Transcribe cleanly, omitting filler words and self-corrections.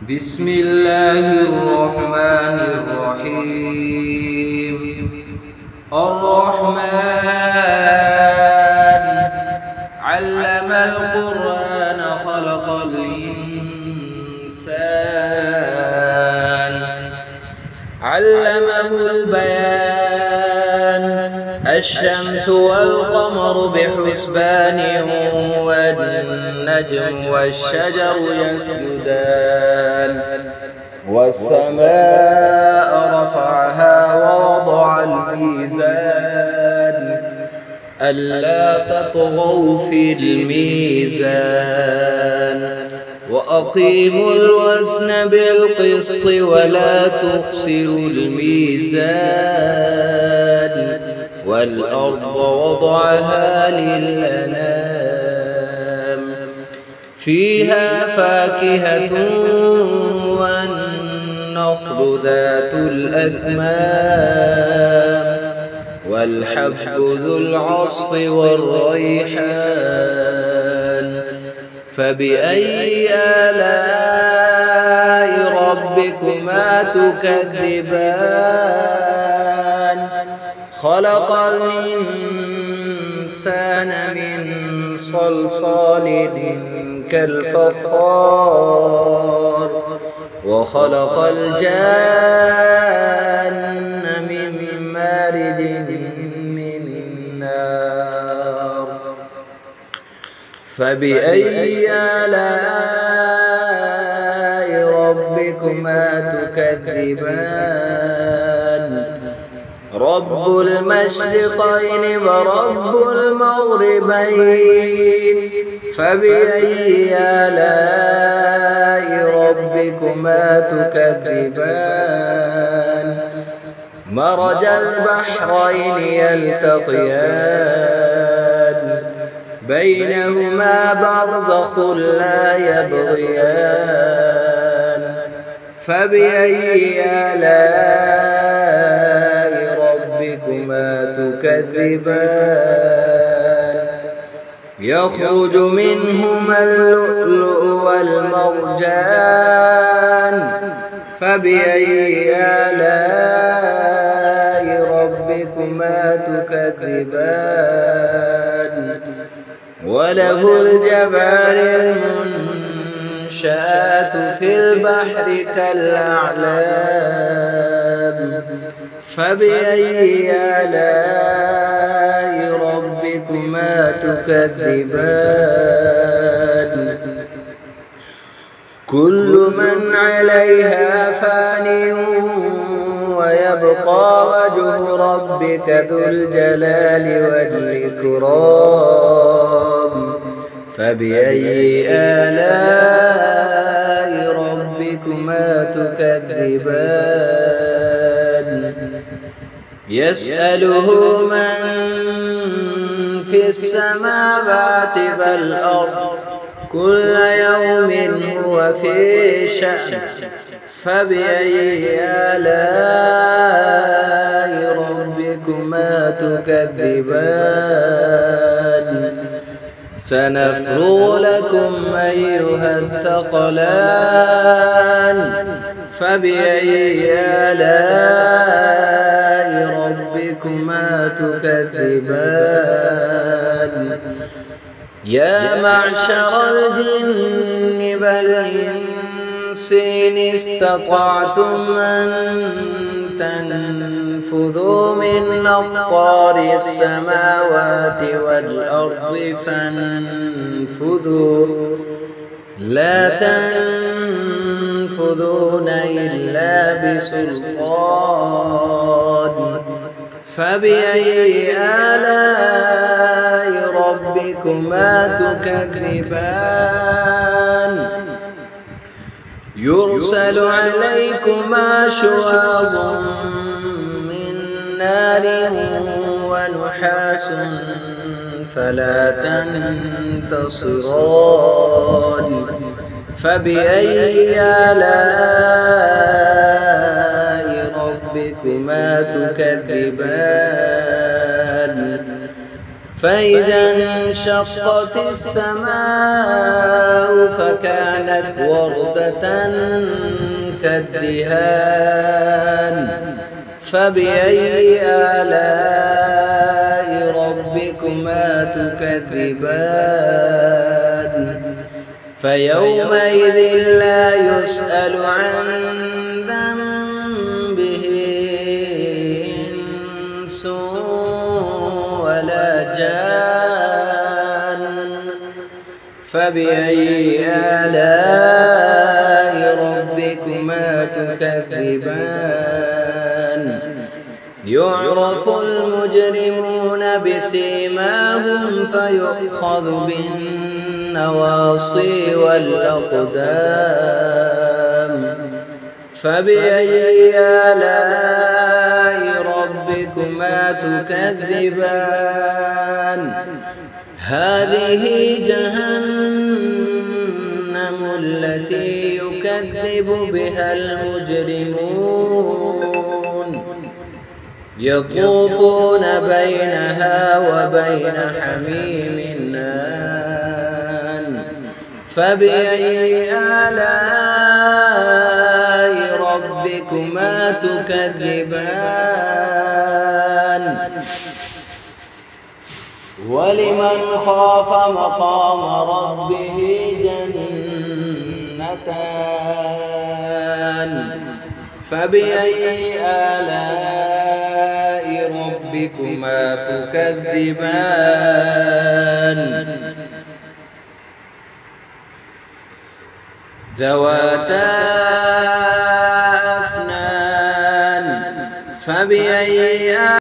بسم الله الرحمن الرحيم. الرحمن علم القرآن خلق الإنسان علمه البيان الشمس والقمر بحسبان والنجم والشجر يسجدان والسماء رفعها ووضع الميزان ألا تطغوا في الميزان وأقيموا الوزن بالقسط ولا تخسروا الميزان والأرض وضعها للأنام فيها فاكهة والنخل ذات الأكمام والحب ذو العصف والريحان فبأي آلاء ربكما تكذبان خلق الإنسان من صلصال كالفخار وخلق الجان من مارج من نار فبأي آلاء ربكما تكذبان رب المشرقين ورب المغربين فبأي آلاء ربكما تكذبان مرج البحرين يلتقيان بينهما برزخ لا يبغيان فبأي آلاء ربكما تكذبان يخرج منهما اللؤلؤ والمرجان فبأي آلاء ربكما تكذبان وله الجوار المنشآت في البحر كالأعلام فبأي آلاء ربكما تكذبان كل من عليها فان ويبقى وجه ربك ذو الجلال والإكرام فبأي آلاء ربكما تكذبان يسأله من في السماوات والأرض كل يوم هو في شأن فبأي آلاء ربكما تكذبان سنفرغ لكم أيها الثقلان فبأي آلاء ربكما تكذبان يا معشر الجن والإنس إن استطعتم أن تنفذوا من أقطار السماوات والأرض فانفذوا لا تنفذون إلا بسلطان فبأي آلاء ربكما تكذبان يرسل عليكما شواظ من نار ونحاس فلا تنتصران فبأي آلاء ربكما تكذبان فإذا انشقت السماء فكانت وردة كالدهان فبأي آلاء ربكما تكذبان فيومئذ لا يسأل عن ذنبه إنس ولا جان فبأي آلاء ربكما تكذبان يعرف المجرمون بسيماهم فيؤخذ بالنواصي والأقدام فبأي آلاء ربكما تكذبان هذه جهنم التي يكذب بها المجرمون يطوفون بينها وبين حميم آن فبأي آلاء ربكما تكذبان ولمن خاف مقام ربه جنتان فبأي آلاء ربكما تكذبان ذواتا أفنان فبأي